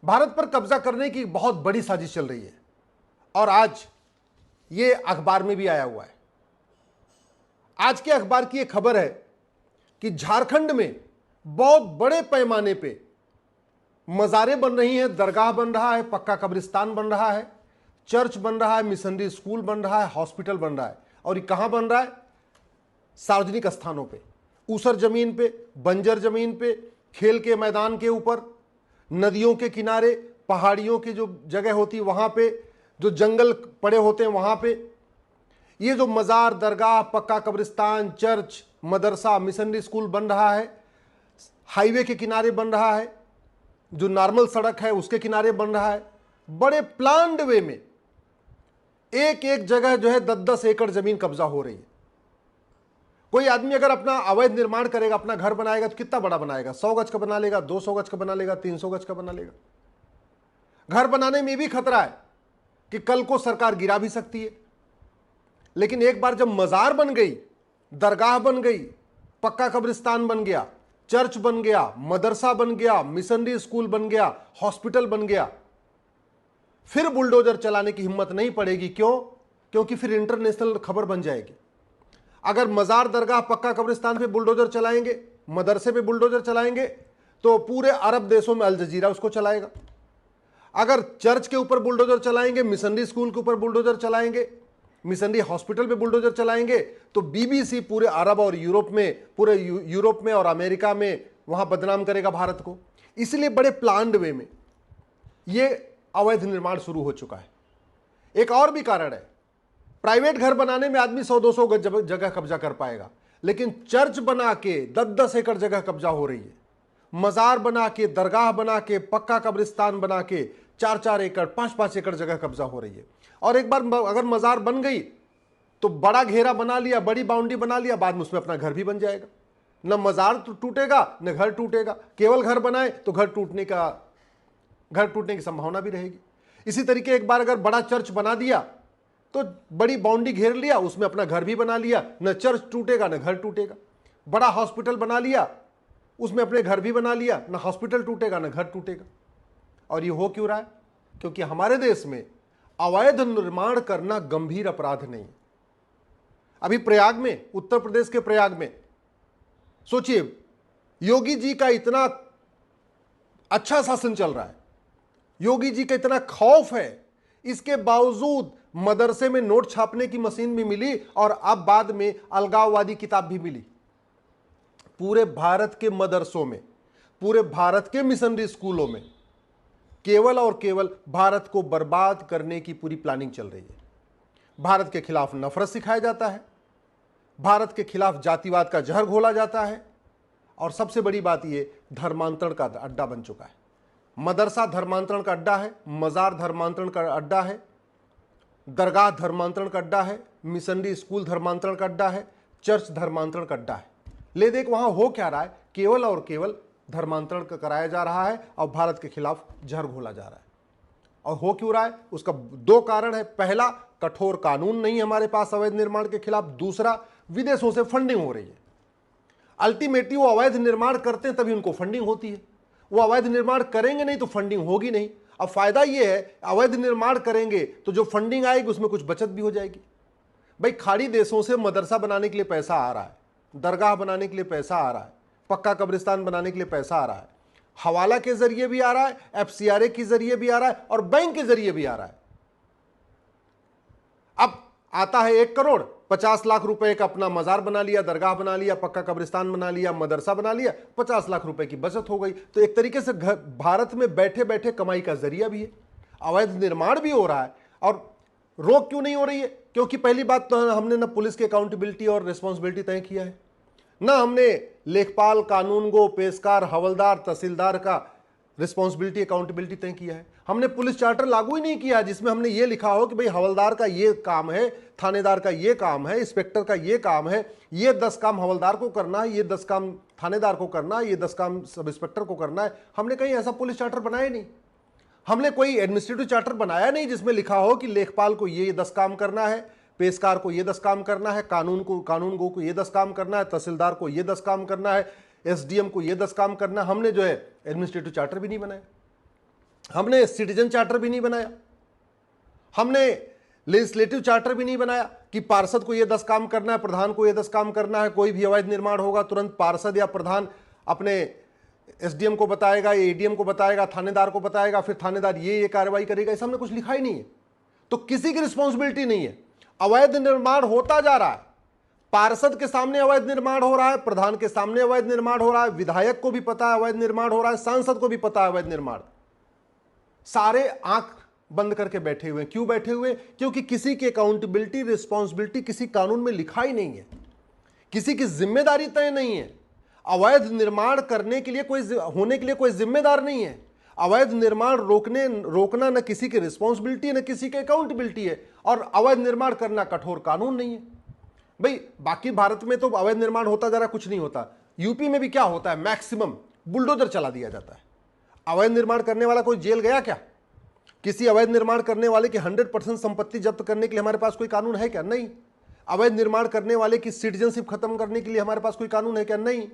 भारत पर कब्जा करने की बहुत बड़ी साजिश चल रही है और आज ये अखबार में भी आया हुआ है। आज के अखबार की एक खबर है कि झारखंड में बहुत बड़े पैमाने पे मज़ारें बन रही हैं, दरगाह बन रहा है, पक्का कब्रिस्तान बन रहा है, चर्च बन रहा है, मिशनरी स्कूल बन रहा है, हॉस्पिटल बन रहा है। और ये कहां बन रहा है? सार्वजनिक स्थानों पे, ऊसर जमीन पे, बंजर जमीन पे, खेल के मैदान के ऊपर, नदियों के किनारे, पहाड़ियों की जो जगह होती है वहां पे, जो जंगल पड़े होते हैं वहां पे। ये जो मज़ार, दरगाह, पक्का कब्रिस्तान, चर्च, मदरसा, मिशनरी स्कूल बन रहा है, हाईवे के किनारे बन रहा है, जो नॉर्मल सड़क है उसके किनारे बन रहा है, बड़े प्लान्ड वे में एक एक जगह जो है 10-10 एकड़ जमीन कब्जा हो रही है। कोई आदमी अगर अपना अवैध निर्माण करेगा, अपना घर बनाएगा तो कितना बड़ा बनाएगा? 100 गज का बना लेगा, 200 गज का बना लेगा, 300 गज का बना लेगा। घर बनाने में भी खतरा है कि कल को सरकार गिरा भी सकती है। लेकिन एक बार जब मजार बन गई, दरगाह बन गई, पक्का कब्रिस्तान बन गया, चर्च बन गया, मदरसा बन गया, मिशनरी स्कूल बन गया, हॉस्पिटल बन गया, फिर बुलडोजर चलाने की हिम्मत नहीं पड़ेगी। क्यों? क्योंकि फिर इंटरनेशनल खबर बन जाएगी। अगर मजार, दरगाह, पक्का कब्रिस्तान पे बुलडोजर चलाएंगे, मदरसे पे बुलडोजर चलाएंगे, तो पूरे अरब देशों में अल जजीरा उसको चलाएगा। अगर चर्च के ऊपर बुलडोजर चलाएंगे, मिशनरी स्कूल के ऊपर बुलडोजर चलाएंगे, मिशनरी हॉस्पिटल पे बुलडोजर चलाएंगे, तो बीबीसी पूरे अरब और यूरोप में, पूरे यूरोप में और अमेरिका में वहां बदनाम करेगा भारत को। इसलिए बड़े प्लान्ड वे में ये अवैध निर्माण शुरू हो चुका है। एक और भी कारण है, प्राइवेट घर बनाने में आदमी 100-200 गज जगह कब्जा कर पाएगा, लेकिन चर्च बना के 10-10 एकड़ जगह कब्जा हो रही है। मजार बना के, दरगाह बना के, पक्का कब्रिस्तान बना के 4-4 एकड़, 5-5 एकड़ जगह कब्जा हो रही है। और एक बार अगर मजार बन गई तो बड़ा घेरा बना लिया, बड़ी बाउंड्री बना लिया, बाद में उसमें अपना घर भी बन जाएगा। न मजार तो टूटेगा न घर टूटेगा। केवल घर बनाए तो घर टूटने की संभावना भी रहेगी। इसी तरीके एक बार अगर बड़ा चर्च बना दिया तो बड़ी बाउंड्री घेर लिया, उसमें अपना घर भी बना लिया, न चर्च टूटेगा न घर टूटेगा। बड़ा हॉस्पिटल बना लिया, उसमें अपने घर भी बना लिया, न हॉस्पिटल टूटेगा न घर टूटेगा। और ये हो क्यों रहा है? क्योंकि हमारे देश में अवैध निर्माण करना गंभीर अपराध नहीं। अभी प्रयाग में, उत्तर प्रदेश के प्रयाग में, सोचिए, योगी जी का इतना अच्छा शासन चल रहा है, योगी जी का इतना खौफ है, इसके बावजूद मदरसे में नोट छापने की मशीन भी मिली और अब बाद में अलगाववादी किताब भी मिली। पूरे भारत के मदरसों में, पूरे भारत के मिशनरी स्कूलों में केवल और केवल भारत को बर्बाद करने की पूरी प्लानिंग चल रही है। भारत के खिलाफ नफरत सिखाया जाता है, भारत के खिलाफ जातिवाद का जहर घोला जाता है, और सबसे बड़ी बात यह धर्मांतरण का अड्डा बन चुका है। मदरसा धर्मांतरण का अड्डा है, मजार धर्मांतरण का अड्डा है, दरगाह धर्मांतरण का अड्डा है, मिशनरी स्कूल धर्मांतरण का अड्डा है, चर्च धर्मांतरण का अड्डा है। ले देख वहां हो क्या रहा है? केवल और केवल धर्मांतरण कराया जा रहा है और भारत के खिलाफ जहर घोला जा रहा है। और हो क्यों रहा है? उसका 2 कारण है। पहला, कठोर कानून नहीं हमारे पास अवैध निर्माण के खिलाफ। दूसरा, विदेशों से फंडिंग हो रही है। अल्टीमेटली वो अवैध निर्माण करते हैं तभी उनको फंडिंग होती है। वो अवैध निर्माण करेंगे नहीं तो फंडिंग होगी नहीं। अब फायदा ये है, अवैध निर्माण करेंगे तो जो फंडिंग आएगी उसमें कुछ बचत भी हो जाएगी। भाई, खाड़ी देशों से मदरसा बनाने के लिए पैसा आ रहा है, दरगाह बनाने के लिए पैसा आ रहा है, पक्का कब्रिस्तान बनाने के लिए पैसा आ रहा है, हवाला के जरिए भी आ रहा है, एफसीआरए के जरिए भी आ रहा है और बैंक के जरिए भी आ रहा है। अब आता है 1 करोड़, 50 लाख रुपए का अपना मजार बना लिया, दरगाह बना लिया, पक्का कब्रिस्तान बना लिया, मदरसा बना लिया, 50 लाख रुपए की बचत हो गई। तो एक तरीके से भारत में बैठे बैठे कमाई का जरिया भी है, अवैध निर्माण भी हो रहा है। और रोक क्यों नहीं हो रही है? क्योंकि पहली बात तो हमने ना पुलिस की अकाउंटेबिलिटी और रिस्पॉन्सिबिलिटी तय किया है, ना हमने लेखपाल, कानूनगो, पेशकार, हवलदार, तहसीलदार का रिस्पॉन्सिबिलिटी, अकाउंटेबिलिटी तय किया है। हमने पुलिस चार्टर लागू ही नहीं किया जिसमें हमने ये लिखा हो कि भाई हवलदार का ये काम है, थानेदार का ये काम है, इंस्पेक्टर का ये काम है, ये 10 काम हवलदार को करना है, ये 10 काम थानेदार को करना है, ये 10 काम सब इंस्पेक्टर को करना है। हमने कहीं ऐसा पुलिस चार्टर बनाया नहीं। हमने कोई एडमिनिस्ट्रेटिव चार्टर बनाया नहीं जिसमें लिखा हो कि लेखपाल को ये 10 काम करना है, पेशकार को ये 10 काम करना है, कानूनगो को ये 10 काम करना है, तहसीलदार को ये 10 काम करना है, एसडीएम को ये 10 काम करना है। हमने जो है एडमिनिस्ट्रेटिव चार्टर भी नहीं बनाया। हमने सिटीजन चार्टर भी नहीं बनाया, हमने लेजिस्लेटिव चार्टर भी नहीं बनाया कि पार्षद को यह 10 काम करना है, प्रधान को यह 10 काम करना है। कोई भी अवैध निर्माण होगा तुरंत पार्षद या प्रधान अपने एसडीएम को बताएगा, एडीएम को बताएगा, थानेदार को बताएगा, फिर थानेदार ये कार्रवाई करेगा। ऐसा हमने कुछ लिखा ही नहीं है। तो किसी की रिस्पॉन्सिबिलिटी नहीं है। अवैध निर्माण होता जा रहा है, पार्षद के सामने अवैध निर्माण हो रहा है, प्रधान के सामने अवैध निर्माण हो रहा है, विधायक को भी पता है अवैध निर्माण हो रहा है, सांसद को भी पता है अवैध निर्माण। सारे आंख बंद करके बैठे हुए। क्यों बैठे हुए? क्योंकि किसी की अकाउंटेबिलिटी, रिस्पॉन्सिबिलिटी किसी कानून में लिखा ही नहीं है, किसी की जिम्मेदारी तय नहीं है। अवैध निर्माण करने के लिए होने के लिए कोई जिम्मेदार नहीं है। अवैध निर्माण रोकना न किसी की रिस्पॉन्सिबिलिटी न किसी की अकाउंटेबिलिटी है, और अवैध निर्माण करना कठोर कानून नहीं है। भाई बाकी भारत में तो अवैध निर्माण होता जा रहा, कुछ नहीं होता। यूपी में भी क्या होता है, मैक्सिमम बुलडोजर चला दिया जाता है। अवैध निर्माण करने वाला कोई जेल गया क्या? किसी अवैध निर्माण करने वाले की 100% संपत्ति जब्त करने के लिए हमारे पास कोई कानून है क्या? नहीं। अवैध निर्माण करने वाले की सिटीजनशिप खत्म करने के लिए हमारे पास कोई कानून है क्या? नहीं।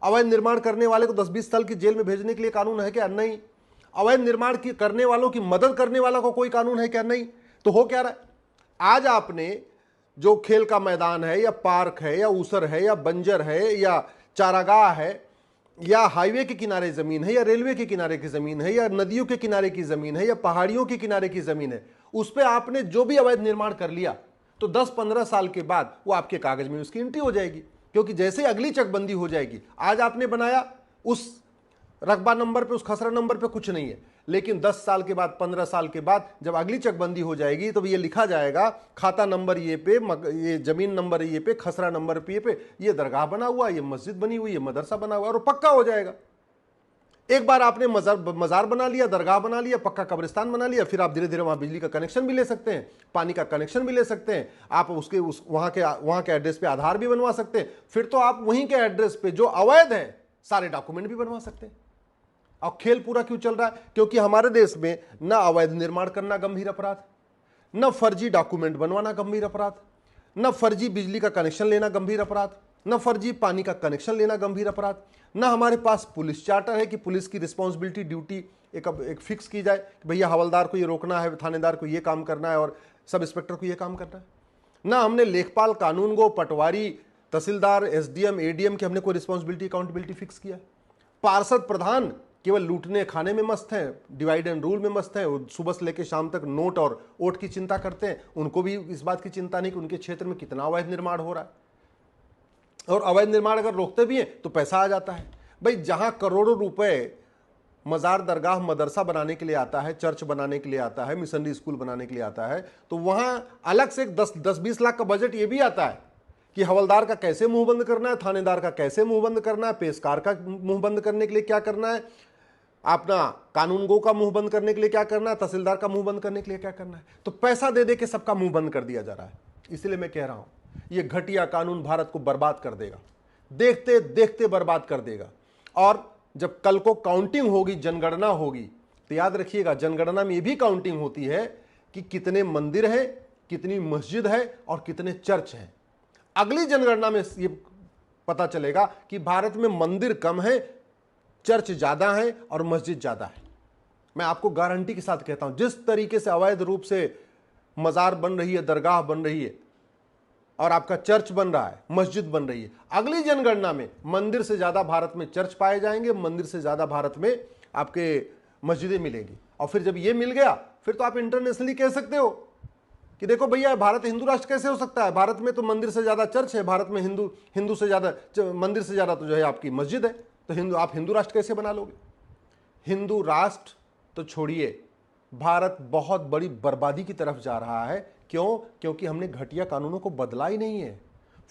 अवैध निर्माण करने वाले को 10-20 साल की जेल में भेजने के लिए कानून है क्या? नहीं। अवैध निर्माण करने वालों की मदद करने वाला को कोई कानून है क्या? नहीं। तो हो क्या रहा है, आज आपने जो खेल का मैदान है या पार्क है या ऊसर है या बंजर है या चारागाह है या हाईवे के किनारे जमीन है या रेलवे के किनारे की जमीन है या नदियों के किनारे की जमीन है या पहाड़ियों के किनारे की जमीन है, उस पर आपने जो भी अवैध निर्माण कर लिया तो 10-15 साल के बाद वो आपके कागज में उसकी एंट्री हो जाएगी। क्योंकि जैसे अगली चकबंदी हो जाएगी, आज आपने बनाया उस रकबा नंबर पे, उस खसरा नंबर पे कुछ नहीं है, लेकिन 10 साल के बाद, 15 साल के बाद जब अगली चकबंदी हो जाएगी तो ये लिखा जाएगा खाता नंबर ये पे, ये जमीन नंबर ये पे, खसरा नंबर पे ये दरगाह बना हुआ, ये मस्जिद बनी हुई, ये मदरसा बना हुआ, और पक्का हो जाएगा। एक बार आपने मजार बना लिया, दरगाह बना लिया, पक्का कब्रिस्तान बना लिया, फिर आप धीरे धीरे वहां बिजली का कनेक्शन भी ले सकते हैं, पानी का कनेक्शन भी ले सकते हैं, आप वहां के एड्रेस पे आधार भी बनवा सकते हैं। फिर तो आप वहीं के एड्रेस पे जो अवैध है सारे डॉक्यूमेंट भी बनवा सकते हैं। और खेल पूरा क्यों चल रहा है? क्योंकि हमारे देश में न अवैध निर्माण करना गंभीर अपराध, न फर्जी डॉक्यूमेंट बनवाना गंभीर अपराध, न फर्जी बिजली का कनेक्शन लेना गंभीर अपराध, न फर्जी पानी का कनेक्शन लेना गंभीर अपराध, न हमारे पास पुलिस चार्टर है कि पुलिस की रिस्पॉन्सिबिलिटी, ड्यूटी एक फिक्स की जाए कि भैया हवलदार को ये रोकना है, थानेदार को ये काम करना है और सब इंस्पेक्टर को ये काम करना है। न हमने लेखपाल, कानूनगो, पटवारी, तहसीलदार, एसडीएम, एडीएम की हमने कोई रिस्पॉन्सिबिलिटी, अकाउंटेबिलिटी फिक्स किया। पार्षद, प्रधान केवल लूटने खाने में मस्त हैं, डिवाइड एंड रूल में मस्त हैं, वो सुबह से लेकर शाम तक नोट और वोट की चिंता करते हैं। उनको भी इस बात की चिंता नहीं कि उनके क्षेत्र में कितना अवैध निर्माण हो रहा है, और अवैध निर्माण अगर रोकते भी हैं तो पैसा आ जाता है। भाई जहां करोड़ों रुपए मजार, दरगाह, मदरसा बनाने के लिए आता है, चर्च बनाने के लिए आता है, मिशनरी स्कूल बनाने के लिए आता है, तो वहां अलग से 10-20 लाख का बजट ये भी आता है कि हवलदार का कैसे मुंह बंद करना है, थानेदार का कैसे मुंह बंद करना है, पेशकार का मुंह बंद करने के लिए क्या करना है, अपना कानूनगो का मुंह बंद करने के लिए क्या करना है, तहसीलदार का मुंह बंद करने के लिए क्या करना है। तो पैसा दे दे के सबका मुंह बंद कर दिया जा रहा है। इसलिए मैं कह रहा हूं ये घटिया कानून भारत को बर्बाद कर देगा, देखते देखते बर्बाद कर देगा। और जब कल को काउंटिंग होगी, जनगणना होगी, तो याद रखिएगा जनगणना में ये भी काउंटिंग होती है कि कितने मंदिर हैं, कितनी मस्जिद है और कितने चर्च हैं। अगली जनगणना में ये पता चलेगा कि भारत में मंदिर कम है, चर्च ज्यादा है और मस्जिद ज्यादा है। मैं आपको गारंटी के साथ कहता हूं, जिस तरीके से अवैध रूप से मजार बन रही है, दरगाह बन रही है और आपका चर्च बन रहा है, मस्जिद बन रही है, अगली जनगणना में मंदिर से ज्यादा भारत में चर्च पाए जाएंगे, मंदिर से ज्यादा भारत में आपके मस्जिदें मिलेंगी। और फिर जब ये मिल गया, फिर तो आप इंटरनेशनली कह सकते हो कि देखो भैया भारत हिंदू राष्ट्र कैसे हो सकता है, भारत में तो मंदिर से ज्यादा चर्च है, भारत में हिंदू से ज्यादा, मंदिर से ज्यादा तो जो है आपकी मस्जिद है, तो आप हिंदू राष्ट्र कैसे बना लोगे। हिंदू राष्ट्र तो छोड़िए, भारत बहुत बड़ी बर्बादी की तरफ जा रहा है। क्यों? क्योंकि हमने घटिया कानूनों को बदला ही नहीं है।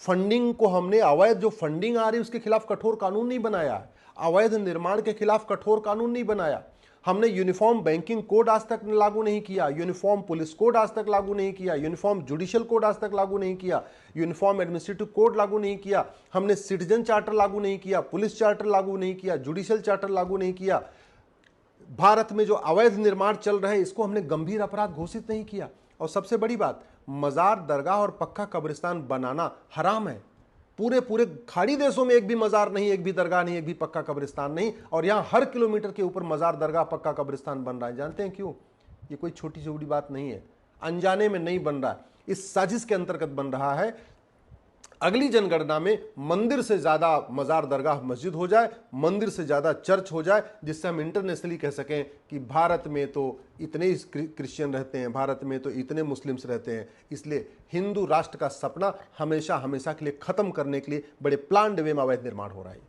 फंडिंग को हमने, अवैध जो फंडिंग आ रही है उसके खिलाफ कठोर कानून नहीं बनाया, अवैध निर्माण के खिलाफ कठोर कानून नहीं बनाया। हमने यूनिफॉर्म बैंकिंग कोड आज तक लागू नहीं किया, यूनिफॉर्म पुलिस कोड आज तक लागू नहीं किया, यूनिफॉर्म जुडिशियल कोड आज तक लागू नहीं किया, यूनिफॉर्म एडमिनिस्ट्रेटिव कोड लागू नहीं किया, हमने सिटीजन चार्टर लागू नहीं किया, पुलिस चार्टर लागू नहीं किया, जुडिशियल चार्टर लागू नहीं किया। भारत में जो अवैध निर्माण चल रहे हैं इसको हमने गंभीर अपराध घोषित नहीं किया। और सबसे बड़ी बात, मजार, दरगाह और पक्का कब्रिस्तान बनाना हराम है, पूरे पूरे खाड़ी देशों में एक भी मजार नहीं, एक भी दरगाह नहीं, एक भी पक्का कब्रिस्तान नहीं, और यहां हर किलोमीटर के ऊपर मजार, दरगाह, पक्का कब्रिस्तान बन रहा है। जानते हैं क्यों? ये कोई छोटी छोटी बात नहीं है, अनजाने में नहीं बन रहा है, इस साजिश के अंतर्गत बन रहा है। अगली जनगणना में मंदिर से ज्यादा मजार, दरगाह, मस्जिद हो जाए, मंदिर से ज्यादा चर्च हो जाए, जिससे हम इंटरनेशनली कह सकें कि भारत में तो इतने ही क्रिश्चियन रहते हैं, भारत में तो इतने मुस्लिम्स रहते हैं। इसलिए हिंदू राष्ट्र का सपना हमेशा हमेशा के लिए खत्म करने के लिए बड़े प्लान्ड वे में अवैध निर्माण हो रहा है।